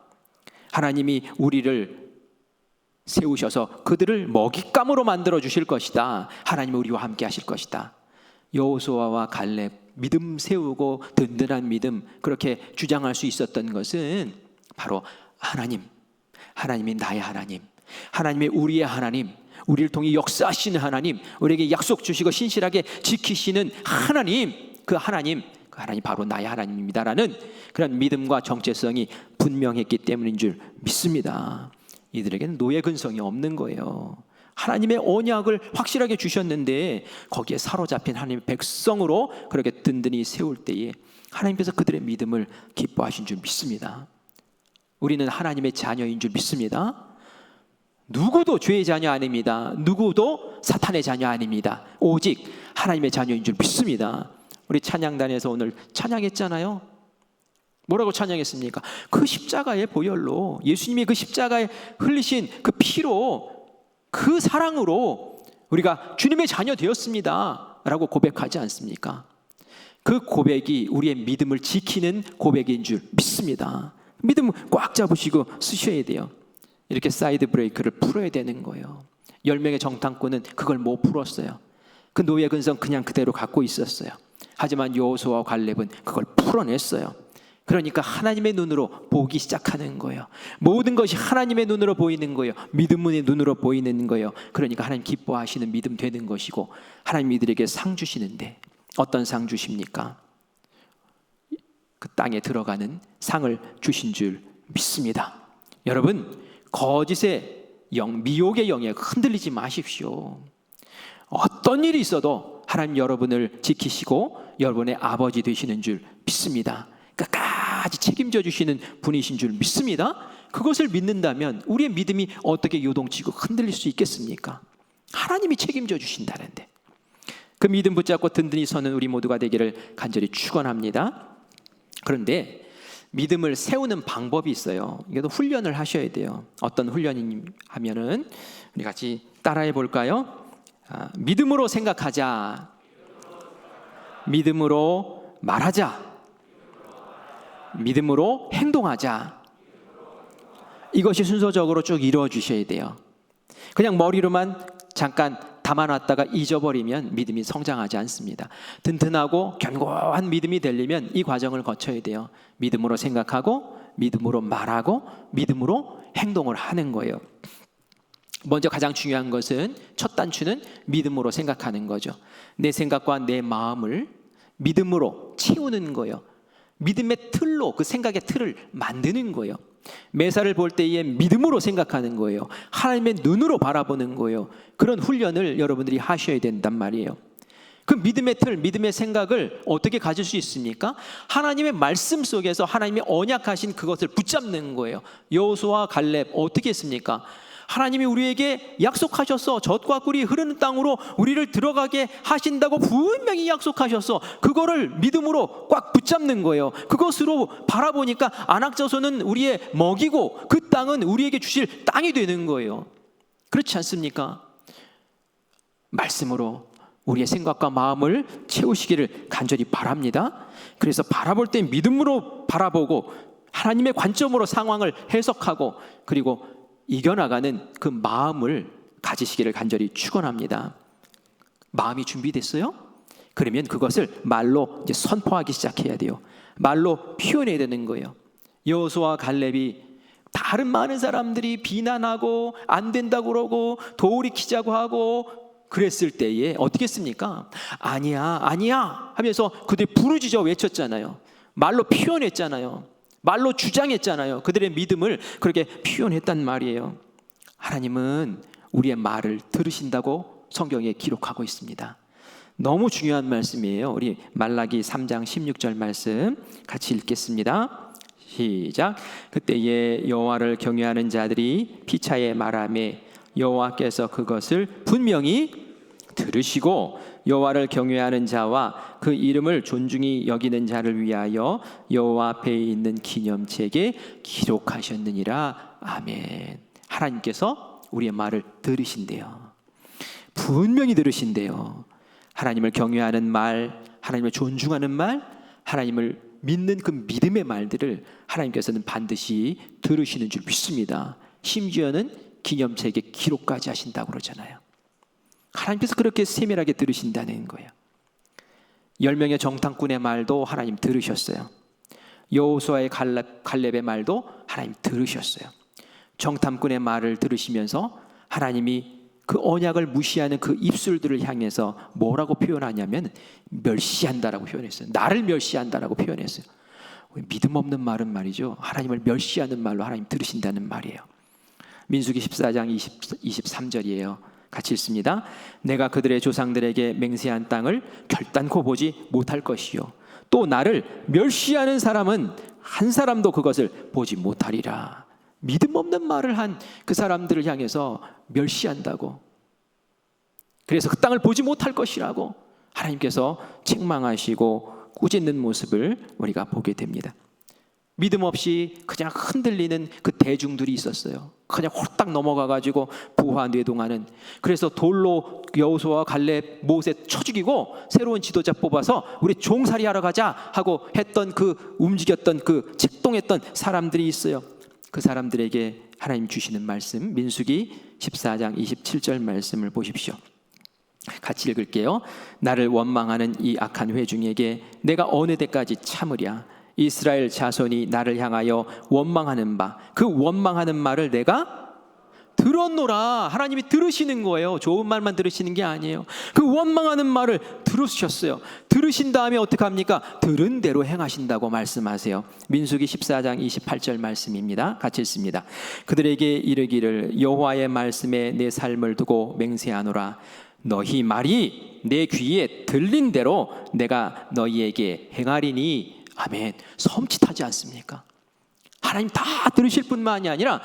하나님이 우리를 세우셔서 그들을 먹잇감으로 만들어 주실 것이다. 하나님이 우리와 함께 하실 것이다. 여호수아와 갈렙 믿음 세우고 든든한 믿음 그렇게 주장할 수 있었던 것은 바로 하나님이 나의 하나님, 하나님이 우리의 하나님, 우리를 통해 역사하시는 하나님, 우리에게 약속 주시고 신실하게 지키시는 하나님, 그 하나님 바로 나의 하나님입니다라는 그런 믿음과 정체성이 분명했기 때문인 줄 믿습니다. 이들에게는 노예 근성이 없는 거예요. 하나님의 언약을 확실하게 주셨는데 거기에 사로잡힌 하나님의 백성으로 그렇게 든든히 세울 때에 하나님께서 그들의 믿음을 기뻐하신 줄 믿습니다. 우리는 하나님의 자녀인 줄 믿습니다. 누구도 죄의 자녀 아닙니다. 누구도 사탄의 자녀 아닙니다. 오직 하나님의 자녀인 줄 믿습니다. 우리 찬양단에서 오늘 찬양했잖아요. 뭐라고 찬양했습니까? 그 십자가의 보혈로, 예수님이 그 십자가에 흘리신 그 피로, 그 사랑으로 우리가 주님의 자녀 되었습니다 라고 고백하지 않습니까? 그 고백이 우리의 믿음을 지키는 고백인 줄 믿습니다. 믿음 꽉 잡으시고 쓰셔야 돼요. 이렇게 사이드 브레이크를 풀어야 되는 거예요. 10명의 정탐꾼은 그걸 못 풀었어요. 그 노예 근성 그냥 그대로 갖고 있었어요. 하지만 여호수아와 갈렙은 그걸 풀어냈어요. 그러니까 하나님의 눈으로 보기 시작하는 거예요. 모든 것이 하나님의 눈으로 보이는 거예요. 믿음의 눈으로 보이는 거예요. 그러니까 하나님 기뻐하시는 믿음 되는 것이고, 하나님 이들에게 상 주시는데 어떤 상 주십니까? 그 땅에 들어가는 상을 주신 줄 믿습니다. 여러분, 거짓의 영, 미혹의 영에 흔들리지 마십시오. 어떤 일이 있어도 하나님 여러분을 지키시고 여러분의 아버지 되시는 줄 믿습니다. 끝까지 책임져 주시는 분이신 줄 믿습니다. 그것을 믿는다면 우리의 믿음이 어떻게 요동치고 흔들릴 수 있겠습니까? 하나님이 책임져 주신다는데, 그 믿음 붙잡고 든든히 서는 우리 모두가 되기를 간절히 축원합니다. 그런데 믿음을 세우는 방법이 있어요. 이것도 훈련을 하셔야 돼요. 어떤 훈련이 하면은 우리 같이 따라해 볼까요? 믿음으로 생각하자, 믿음으로 말하자, 믿음으로 행동하자. 이것이 순서적으로 쭉 이루어 주셔야 돼요. 그냥 머리로만 잠깐 담아놨다가 잊어버리면 믿음이 성장하지 않습니다. 든든하고 견고한 믿음이 되려면 이 과정을 거쳐야 돼요. 믿음으로 생각하고, 믿음으로 말하고, 믿음으로 행동을 하는 거예요. 먼저 가장 중요한 것은, 첫 단추는 믿음으로 생각하는 거죠. 내 생각과 내 마음을 믿음으로 채우는 거예요. 믿음의 틀로 그 생각의 틀을 만드는 거예요. 매사를 볼 때에 믿음으로 생각하는 거예요. 하나님의 눈으로 바라보는 거예요. 그런 훈련을 여러분들이 하셔야 된단 말이에요. 그 믿음의 틀, 믿음의 생각을 어떻게 가질 수 있습니까? 하나님의 말씀 속에서 하나님이 언약하신 그것을 붙잡는 거예요. 여호수아와 갈렙 어떻게 했습니까? 하나님이 우리에게 약속하셔서 젖과 꿀이 흐르는 땅으로 우리를 들어가게 하신다고 분명히 약속하셔서 그거를 믿음으로 꽉 붙잡는 거예요. 그것으로 바라보니까 안악자손은 우리의 먹이고 그 땅은 우리에게 주실 땅이 되는 거예요. 그렇지 않습니까? 말씀으로 우리의 생각과 마음을 채우시기를 간절히 바랍니다. 그래서 바라볼 때 믿음으로 바라보고 하나님의 관점으로 상황을 해석하고 그리고 이겨나가는 그 마음을 가지시기를 간절히 축원합니다. 마음이 준비됐어요? 그러면 그것을 말로 이제 선포하기 시작해야 돼요. 말로 표현해야 되는 거예요. 여호수아와 갈렙이 다른 많은 사람들이 비난하고 안 된다고 그러고 돌이키자고 하고 그랬을 때에 어떻게 했습니까? 아니야 아니야 하면서 그들이 부르짖어 외쳤잖아요. 말로 표현했잖아요. 말로 주장했잖아요. 그들의 믿음을 그렇게 표현했단 말이에요. 하나님은 우리의 말을 들으신다고 성경에 기록하고 있습니다. 너무 중요한 말씀이에요. 우리 말라기 3장 16절 말씀 같이 읽겠습니다. 시작. 그때에 여호와를 경외하는 자들이 피차에 말하매 여호와께서 그것을 분명히 들으시고 여호와를 경외하는 자와 그 이름을 존중히 여기는 자를 위하여 여호와 앞에 있는 기념책에 기록하셨느니라. 아멘. 하나님께서 우리의 말을 들으신대요. 분명히 들으신대요. 하나님을 경외하는 말, 하나님을 존중하는 말, 하나님을 믿는 그 믿음의 말들을 하나님께서는 반드시 들으시는 줄 믿습니다. 심지어는 기념책에 기록까지 하신다고 그러잖아요. 하나님께서 그렇게 세밀하게 들으신다는 거예요. 10명의 정탐꾼의 말도 하나님 들으셨어요. 여호수아의 갈렙의 말도 하나님 들으셨어요. 정탐꾼의 말을 들으시면서 하나님이 그 언약을 무시하는 그 입술들을 향해서 뭐라고 표현하냐면 멸시한다라고 표현했어요. 나를 멸시한다라고 표현했어요. 믿음 없는 말은 말이죠, 하나님을 멸시하는 말로 하나님 들으신다는 말이에요. 민수기 14장 23절이에요. 같이 읽습니다. 내가 그들의 조상들에게 맹세한 땅을 결단코 보지 못할 것이요 또 나를 멸시하는 사람은 한 사람도 그것을 보지 못하리라. 믿음 없는 말을 한 그 사람들을 향해서 멸시한다고, 그래서 그 땅을 보지 못할 것이라고 하나님께서 책망하시고 꾸짖는 모습을 우리가 보게 됩니다. 믿음 없이 그냥 흔들리는 그 대중들이 있었어요. 그냥 홀딱 넘어가가지고 부하 뇌동하는. 그래서 돌로 여호수아와 갈렙, 모세 쳐 죽이고 새로운 지도자 뽑아서 우리 종살이 하러 가자 하고 했던 그 움직였던 그 책동했던 사람들이 있어요. 그 사람들에게 하나님 주시는 말씀, 민수기 14장 27절 말씀을 보십시오. 같이 읽을게요. 나를 원망하는 이 악한 회중에게 내가 어느 때까지 참으랴. 이스라엘 자손이 나를 향하여 원망하는 바, 그 원망하는 말을 내가 들었노라. 하나님이 들으시는 거예요. 좋은 말만 들으시는 게 아니에요. 그 원망하는 말을 들으셨어요. 들으신 다음에 어떻게 합니까? 들은 대로 행하신다고 말씀하세요. 민수기 14장 28절 말씀입니다. 같이 읽습니다. 그들에게 이르기를 여호와의 말씀에 내 삶을 두고 맹세하노라. 너희 말이 내 귀에 들린 대로 내가 너희에게 행하리니. 아멘. 섬찟하지 않습니까? 하나님 다 들으실 뿐만이 아니라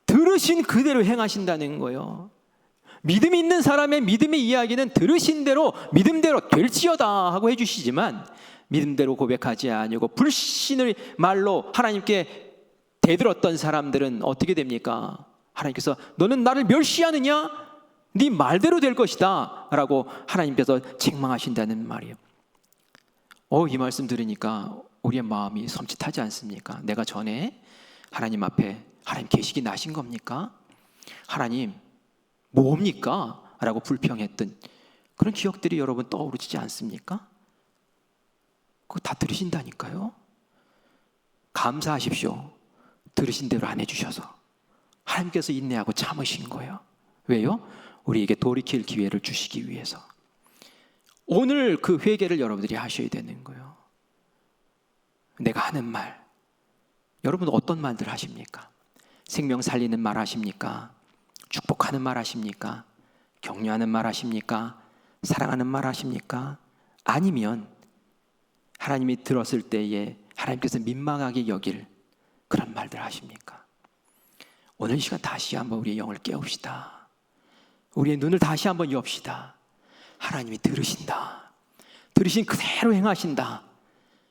들으신 그대로 행하신다는 거예요. 믿음 있는 사람의 믿음의 이야기는 들으신 대로 믿음대로 될지어다 하고 해주시지만 믿음대로 고백하지 아니고 불신의 말로 하나님께 대들었던 사람들은 어떻게 됩니까? 하나님께서 너는 나를 멸시하느냐? 네 말대로 될 것이다 라고 하나님께서 책망하신다는 말이에요. 이 말씀 들으니까 우리의 마음이 섬찟하지 않습니까? 내가 전에 하나님 앞에 하나님 계시기 나신 겁니까? 하나님 뭡니까? 라고 불평했던 그런 기억들이 여러분 떠오르지 않습니까? 그거 다 들으신다니까요. 감사하십시오. 들으신 대로 안 해주셔서 하나님께서 인내하고 참으신 거예요. 왜요? 우리에게 돌이킬 기회를 주시기 위해서. 오늘 그 회개를 여러분들이 하셔야 되는 거예요. 내가 하는 말, 여러분 어떤 말들 하십니까? 생명 살리는 말 하십니까? 축복하는 말 하십니까? 격려하는 말 하십니까? 사랑하는 말 하십니까? 아니면 하나님이 들었을 때에 하나님께서 민망하게 여길 그런 말들 하십니까? 오늘 이 시간 다시 한번 우리의 영을 깨웁시다. 우리의 눈을 다시 한번 엽시다. 하나님이 들으신다. 들으신 그대로 행하신다.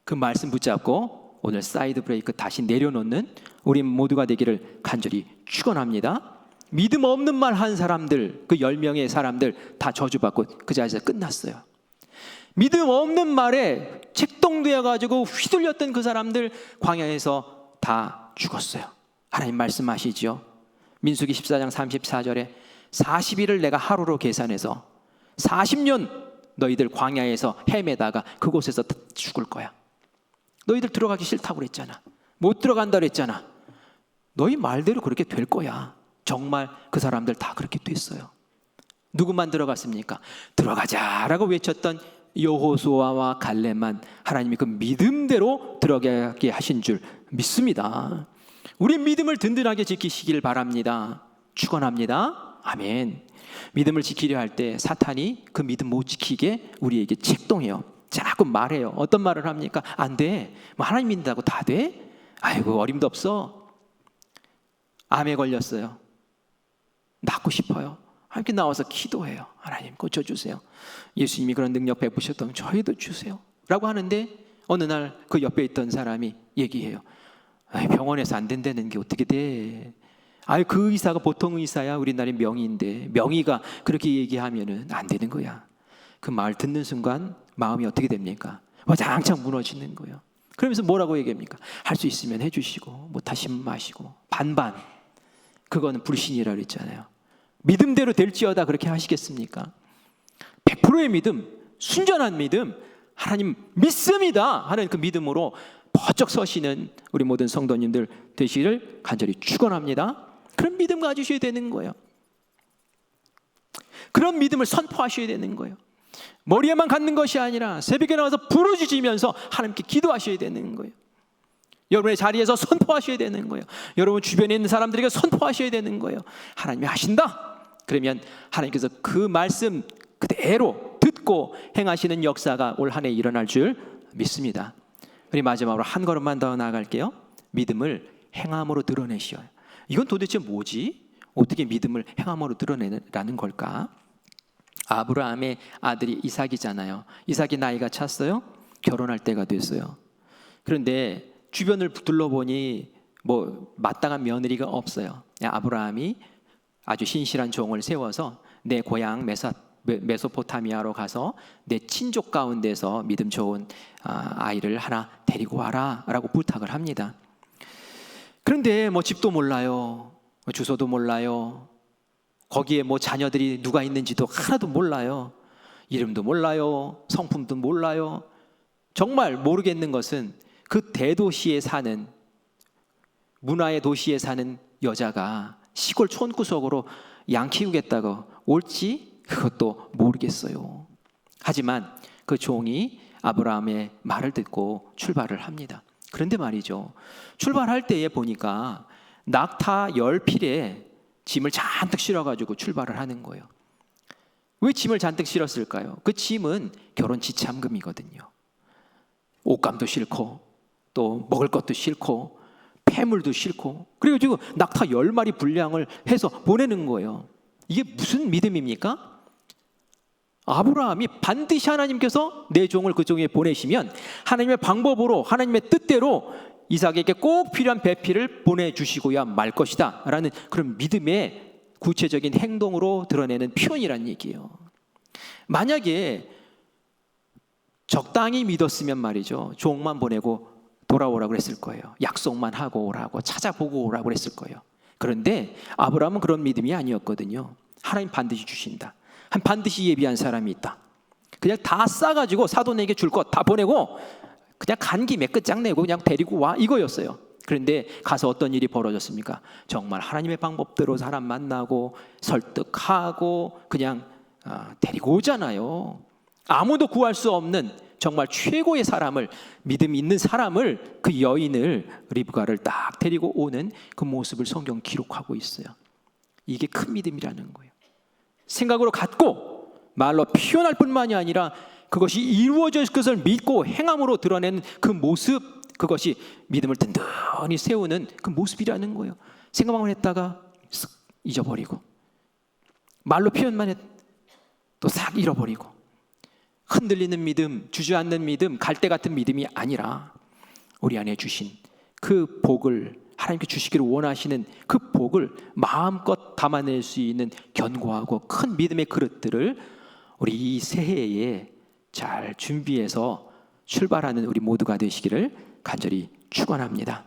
그 말씀 붙잡고 오늘 사이드 브레이크 다시 내려놓는 우리 모두가 되기를 간절히 축원합니다. 믿음 없는 말 한 사람들, 그 10명의 사람들 다 저주받고 그 자리에서 끝났어요. 믿음 없는 말에 책동되어 가지고 휘둘렸던 그 사람들 광야에서 다 죽었어요. 하나님 말씀하시죠. 민수기 14장 34절에 40일을 내가 하루로 계산해서 40년 너희들 광야에서 헤매다가 그곳에서 죽을 거야. 너희들 들어가기 싫다고 그랬잖아. 못 들어간다 그랬잖아. 너희 말대로 그렇게 될 거야. 정말 그 사람들 다 그렇게 됐어요. 누구만 들어갔습니까? 들어가자라고 외쳤던 여호수아와 갈렙만 하나님이 그 믿음대로 들어가게 하신 줄 믿습니다. 우리 믿음을 든든하게 지키시길 바랍니다. 축원합니다. 아멘. 믿음을 지키려 할 때 사탄이 그 믿음 못 지키게 우리에게 책동해요. 자꾸 말해요. 어떤 말을 합니까? 안 돼. 뭐 하나님 믿는다고 다 돼? 아이고 어림도 없어. 암에 걸렸어요. 낫고 싶어요. 함께 나와서 기도해요. 하나님 고쳐주세요. 예수님이 그런 능력 베푸셨다면 저희도 주세요 라고 하는데 어느 날 그 옆에 있던 사람이 얘기해요. 병원에서 안 된다는 게 어떻게 돼? 그 의사가 보통 의사야. 우리나라의 명의인데 명의가 그렇게 얘기하면은 안 되는 거야. 그 말 듣는 순간 마음이 어떻게 됩니까? 와장창 무너지는 거예요. 그러면서 뭐라고 얘기합니까? 할 수 있으면 해주시고 못하시면 마시고 반반. 그거는 불신이라 그랬잖아요. 믿음대로 될지어다 그렇게 하시겠습니까? 100%의 믿음, 순전한 믿음, 하나님 믿습니다 하는 그 믿음으로 번쩍 서시는 우리 모든 성도님들 되시기를 간절히 축원합니다. 그런 믿음 가지셔야 되는 거예요. 그런 믿음을 선포하셔야 되는 거예요. 머리에만 갖는 것이 아니라 새벽에 나와서 부르짖으면서 하나님께 기도하셔야 되는 거예요. 여러분의 자리에서 선포하셔야 되는 거예요. 여러분 주변에 있는 사람들에게 선포하셔야 되는 거예요. 하나님이 하신다. 그러면 하나님께서 그 말씀 그대로 듣고 행하시는 역사가 올 한 해 일어날 줄 믿습니다. 우리 마지막으로 한 걸음만 더 나아갈게요. 믿음을 행함으로 드러내시오. 이건 도대체 뭐지? 어떻게 믿음을 행함으로 드러내라는 걸까? 아브라함의 아들이 이삭이잖아요. 이삭이 나이가 찼어요. 결혼할 때가 됐어요. 그런데 주변을 둘러보니 마땅한 며느리가 없어요. 아브라함이 아주 신실한 종을 세워서 내 고향 메소포타미아로 가서 내 친족 가운데서 믿음 좋은 아이를 하나 데리고 와라 라고 부탁을 합니다. 그런데 집도 몰라요. 주소도 몰라요. 거기에 자녀들이 누가 있는지도 하나도 몰라요. 이름도 몰라요. 성품도 몰라요. 정말 모르겠는 것은 그 대도시에 사는 문화의 도시에 사는 여자가 시골 촌구석으로 양 키우겠다고 올지 그것도 모르겠어요. 하지만 그 종이 아브라함의 말을 듣고 출발을 합니다. 그런데 말이죠, 출발할 때에 보니까 낙타 10필에 짐을 잔뜩 실어가지고 출발을 하는 거예요. 왜 짐을 잔뜩 실었을까요? 그 짐은 결혼 지참금이거든요. 옷감도 싫고 또 먹을 것도 싫고 폐물도 싫고, 그래가지고 낙타 10마리 분량을 해서 보내는 거예요. 이게 무슨 믿음입니까? 아브라함이 반드시 하나님께서 내 종을 그 종에 보내시면 하나님의 방법으로 하나님의 뜻대로 이삭에게 꼭 필요한 배필을 보내주시고야 말 것이다 라는 그런 믿음의 구체적인 행동으로 드러내는 표현이란 얘기예요. 만약에 적당히 믿었으면 말이죠, 종만 보내고 돌아오라고 그랬을 거예요. 약속만 하고 오라고, 찾아보고 오라고 그랬을 거예요. 그런데 아브라함은 그런 믿음이 아니었거든요. 하나님 반드시 주신다. 반드시 예비한 사람이 있다. 그냥 다 싸가지고 사돈에게 줄 것 다 보내고 그냥 간 김에 끝장내고 그냥 데리고 와, 이거였어요. 그런데 가서 어떤 일이 벌어졌습니까? 정말 하나님의 방법대로 사람 만나고 설득하고 그냥 데리고 오잖아요. 아무도 구할 수 없는 정말 최고의 사람을, 믿음 있는 사람을, 그 여인을, 리브가를 딱 데리고 오는 그 모습을 성경 기록하고 있어요. 이게 큰 믿음이라는 거예요. 생각으로 갖고 말로 표현할 뿐만이 아니라 그것이 이루어질 것을 믿고 행함으로 드러내는 그 모습, 그것이 믿음을 든든히 세우는 그 모습이라는 거예요. 생각만 했다가 쓱 잊어버리고, 말로 표현만 했 또 싹 잃어버리고, 흔들리는 믿음, 주저앉는 믿음, 갈대 같은 믿음이 아니라 우리 안에 주신 그 복을, 하나님께 주시기를 원하시는 그 복을 마음껏 담아낼 수 있는 견고하고 큰 믿음의 그릇들을 우리 이 새해에 잘 준비해서 출발하는 우리 모두가 되시기를 간절히 축원합니다.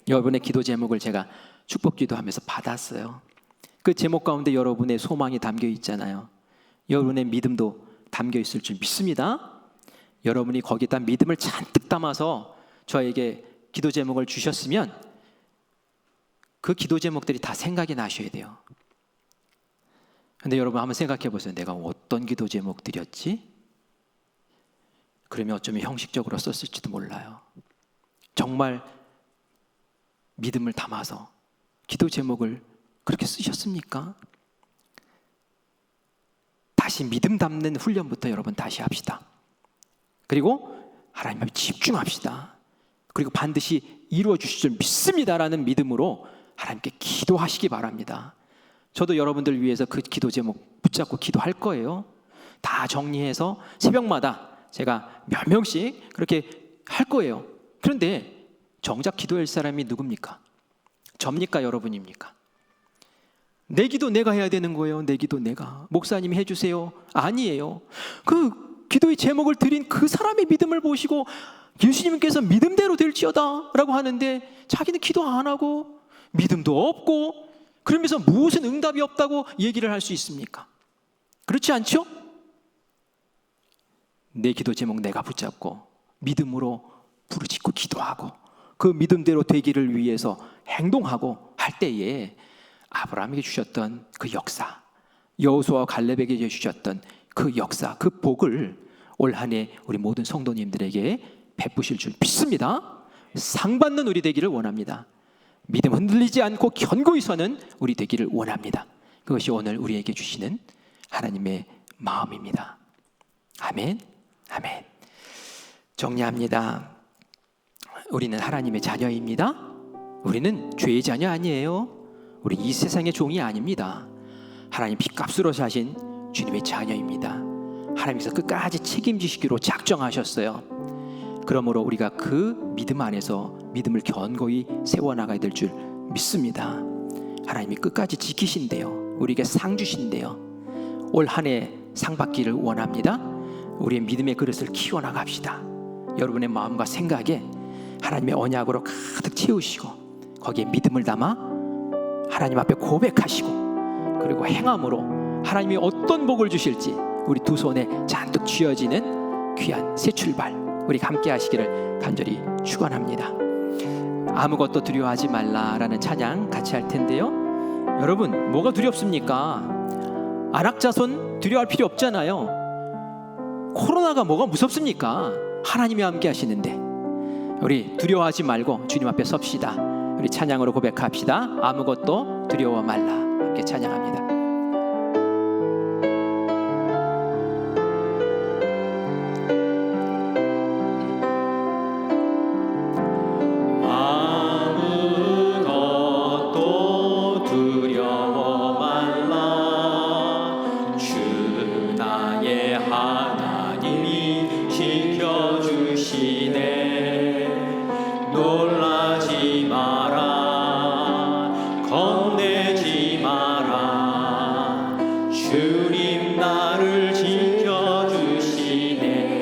여러분의 기도 제목을 제가 축복 기도하면서 받았어요. 그 제목 가운데 여러분의 소망이 담겨 있잖아요. 여러분의 믿음도 담겨 있을 줄 믿습니다. 여러분이 거기다 믿음을 잔뜩 담아서 저에게 기도 제목을 주셨으면 그 기도 제목들이 다 생각이 나셔야 돼요. 근데 여러분 한번 생각해 보세요. 내가 어떤 기도 제목들이었지? 그러면 어쩌면 형식적으로 썼을지도 몰라요. 정말 믿음을 담아서 기도 제목을 그렇게 쓰셨습니까? 다시 믿음 담는 훈련부터 여러분 다시 합시다. 그리고 하나님 앞에 집중합시다. 그리고 반드시 이루어 주실 줄 믿습니다라는 믿음으로 하나님께 기도하시기 바랍니다. 저도 여러분들 위해서 그 기도 제목 붙잡고 기도할 거예요. 다 정리해서 새벽마다 제가 몇 명씩 그렇게 할 거예요. 그런데 정작 기도할 사람이 누굽니까? 접니까? 여러분입니까? 내 기도 내가 해야 되는 거예요. 내 기도 내가. 목사님이 해주세요. 아니에요. 그 기도의 제목을 드린 그 사람의 믿음을 보시고 예수님께서 믿음대로 될지어다 라고 하는데 자기는 기도 안 하고 믿음도 없고 그러면서 무슨 응답이 없다고 얘기를 할 수 있습니까? 그렇지 않죠? 내 기도 제목 내가 붙잡고 믿음으로 부르짖고 기도하고 그 믿음대로 되기를 위해서 행동하고 할 때에 아브라함에게 주셨던 그 역사, 여호수아와 갈렙에게 주셨던 그 역사, 그 복을 올 한 해 우리 모든 성도님들에게 베푸실 줄 믿습니다. 상 받는 우리 되기를 원합니다. 믿음 흔들리지 않고 견고히 서는 우리 되기를 원합니다. 그것이 오늘 우리에게 주시는 하나님의 마음입니다. 아멘, 아멘. 정리합니다. 우리는 하나님의 자녀입니다. 우리는 죄의 자녀 아니에요. 우리 이 세상의 종이 아닙니다. 하나님 핏값으로 사신 주님의 자녀입니다. 하나님께서 끝까지 책임지시기로 작정하셨어요. 그러므로 우리가 그 믿음 안에서 믿음을 견고히 세워나가야 될 줄 믿습니다. 하나님이 끝까지 지키신대요. 우리에게 상 주신대요. 올 한 해 상 받기를 원합니다. 우리의 믿음의 그릇을 키워나갑시다. 여러분의 마음과 생각에 하나님의 언약으로 가득 채우시고 거기에 믿음을 담아 하나님 앞에 고백하시고 그리고 행함으로 하나님이 어떤 복을 주실지 우리 두 손에 잔뜩 쥐어지는 귀한 새 출발 우리 함께 하시기를 간절히 축원합니다. 아무것도 두려워하지 말라라는 찬양 같이 할 텐데요. 여러분 뭐가 두렵습니까? 안악자손 두려워할 필요 없잖아요. 코로나가 뭐가 무섭습니까? 하나님이 함께 하시는데 우리 두려워하지 말고 주님 앞에 섭시다. 우리 찬양으로 고백합시다. 아무것도 두려워 말라. 함께 찬양합니다.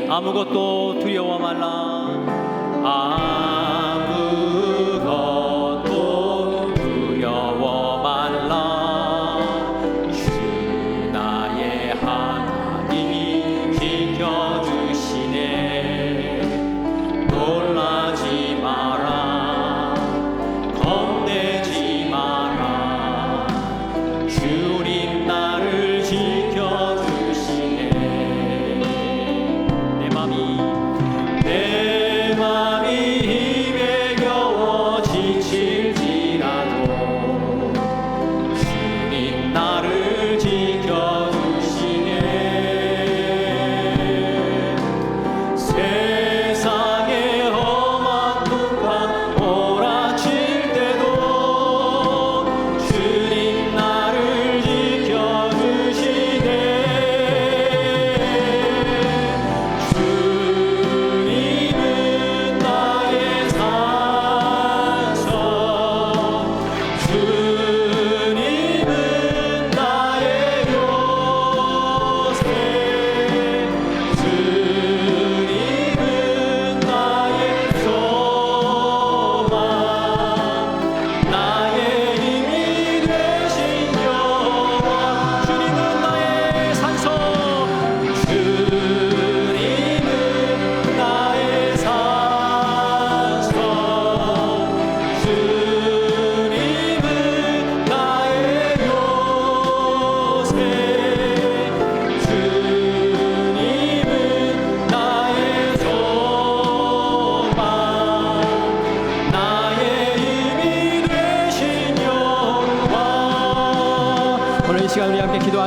아무것도 두려워 말라. 아무것도 두려워 말라. 주 나의 하나님이 지켜주시네. 놀라지 마라. 겁내지 마라. 주님 나를 지켜주시네. 내 맘이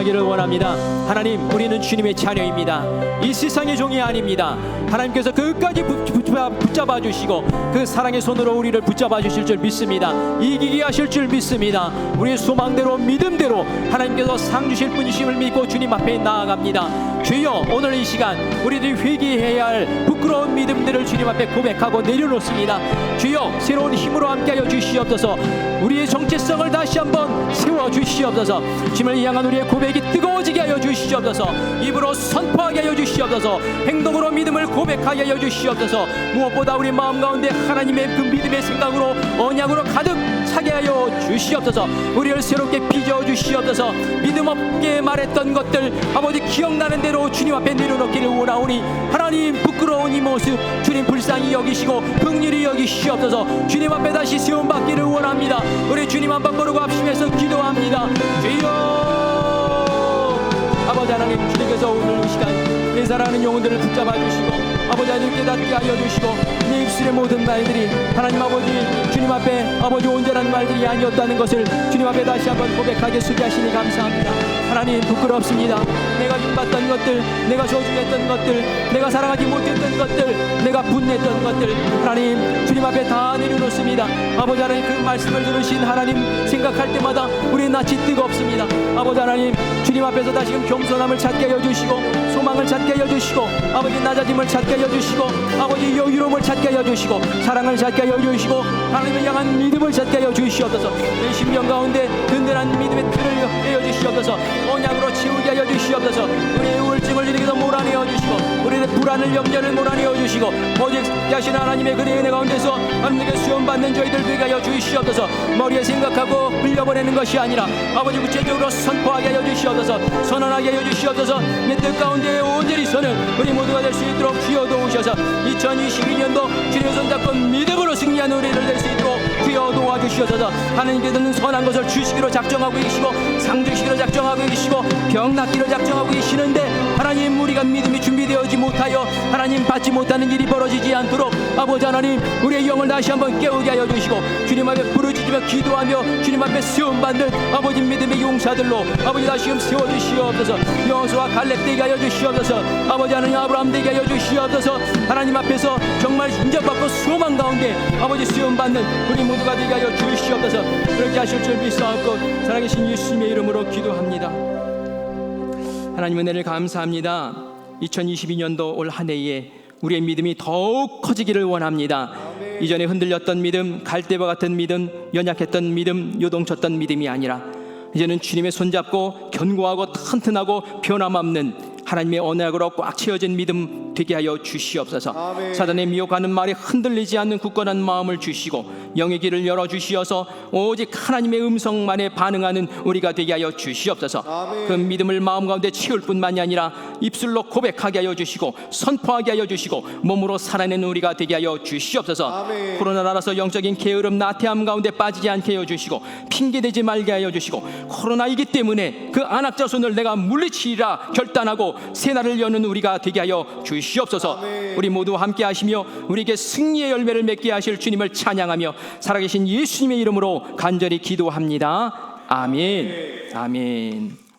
기도하기를 원합니다. 하나님, 우리는 주님의 자녀입니다. 이 세상의 종이 아닙니다. 하나님께서 끝까지 붙잡아 주시고 그 사랑의 손으로 우리를 붙잡아 주실 줄 믿습니다. 이기게 하실 줄 믿습니다. 우리의 소망대로 믿음대로 하나님께서 상 주실 분이심을 믿고 주님 앞에 나아갑니다. 주여, 오늘 이 시간 우리들이 회개해야 할 부끄러운 믿음들을 주님 앞에 고백하고 내려놓습니다. 주여, 새로운 힘으로 함께하여 주시옵소서. 우리의 정체성을 다시 한번 세워주시옵소서. 주님을 향한 우리의 고백이 뜨거워지게 하여 주시옵소서. 입으로 선포하게 하여 주시옵소서. 행동으로 믿음을 고백하게 하여 주시옵소서. 무엇보다 우리 마음 가운데 하나님의 그 믿음의 생각으로 언약으로 가득 차게 하여 주시옵소서. 우리를 새롭게 빚어 주시옵소서. 믿음 없게 말했던 것들 아버지 기억나는 대로 주님 앞에 내려놓기를 원하오니 하나님, 부끄러운 이 모습 주님 불쌍히 여기시고 긍휼히 여기시옵소서. 주님 앞에 다시 세움받기를 원합니다. 우리 주님 한번 부르고 합심해서 기도합니다. 주여, 아버지 하나님, 주님께서 오늘 이 시간 내 사랑하는 영혼들을 붙잡아 주시고 아버지 하나님 깨닫게 하여 주시고 내 입술의 모든 말들이 하나님 아버지 주님 앞에 아버지 온전한 말들이 아니었다는 것을 주님 앞에 다시 한번 고백하게 쓰게 하시니 감사합니다. 하나님, 부끄럽습니다. 내가 힘받던 것들, 내가 소중했던 것들, 내가 사랑하지 못했던 것들, 내가 분냈던 것들 하나님 주님 앞에 다 내려놓습니다. 아버지 하나님, 그 말씀을 들으신 하나님 생각할 때마다 우리 낯이 뜨겁습니다. 아버지 하나님, 주님 앞에서 다시금 겸손함을 찾게 하여 주시고 소망을 찾게 하여 주시고 아버지 낮아짐을 찾게 하여 주시고 아버지 여유로움을 찾게 하여 주시고 사랑을 찾게 하여 주시고 하나님을 향한 믿음을 찾게 하여 주시옵소서. 내 심령 가운데 든든한 믿음의 틀을 내어 주시옵소서. 언약으로 채우게 하여 주시옵소서. 우리의 우울증을 일으켜서 몰아내어 주시고 우리의 불안을 염려를 몰아내어 주시고 오직 자신 하나님의 그의 은혜 가운데서 하나님께 수용받는 저희들 되게 하여 주시옵소서. 머리에 생각하고 흘려보내는 것이 아니라 아버지 구체적으로 선포하게 하여 주시옵소서. 선언하게 하여 주시옵소서. 내 뜻 가운데 온전히 서는 우리 모두가 될 수 있도록 주여 도우셔서 2022년도 주님의 손잡고 믿음으로 승리하는 우리를 될 수 있도록 주여 도와주시옵소서. 하나님께서는 선한 것을 주시기로 작정하고 계시고 상 주시기로 작정하고 계시고 병 낫기로 작정하고 계시는데 하나님, 우리가 믿음이 준비되어지 못하여 하나님 받지 못하는 일이 벌어지지 않도록 아버지 하나님, 우리의 영을 다시 한번 깨우게 하여 주시고 주님 앞에 부르짖으며 기도하며 주님 앞에 세움받는 아버지 믿음의 용사들로 아버지 다시금 세워주시옵소서. 여호수아 갈렙 되게 하여 주시옵소서. 아버지 하나님, 아브라함 되게 하여 주시옵소서. 하나님 앞에서 정말 인정받고 소망 가운데 아버지 세움받는 우리 모두가 되게 하여 주시옵소서. 그렇게 하실 줄 믿사옵고 살아계신 예수님의 이름으로 기도합니다. 하나님, 은혜를 감사합니다. 2022년도 올 한 해에 우리의 믿음이 더욱 커지기를 원합니다. 이전에 흔들렸던 믿음, 갈대와 같은 믿음, 연약했던 믿음, 요동쳤던 믿음이 아니라 이제는 주님의 손잡고 견고하고 튼튼하고 변함없는 하나님의 언약으로 꽉 채워진 믿음 되게 하여 주시옵소서. 아멘. 사단의 미혹하는 말에 흔들리지 않는 굳건한 마음을 주시고 영의 길을 열어주시어서 오직 하나님의 음성만에 반응하는 우리가 되게 하여 주시옵소서. 아멘. 그 믿음을 마음 가운데 채울 뿐만이 아니라 입술로 고백하게 하여 주시고 선포하게 하여 주시고 몸으로 살아내는 우리가 되게 하여 주시옵소서. 아멘. 코로나로 인해서 영적인 게으름, 나태함 가운데 빠지지 않게 하여 주시고 핑계대지 말게 하여 주시고 코로나이기 때문에 그 안악자손을 내가 물리치리라 결단하고 새날을 여는 우리가 되게 하여 주시옵소서. 아멘. 우리 모두 함께 하시며 우리에게 승리의 열매를 맺게 하실 주님을 찬양하며 살아계신 예수님의 이름으로 간절히 기도합니다. 아멘. 아멘.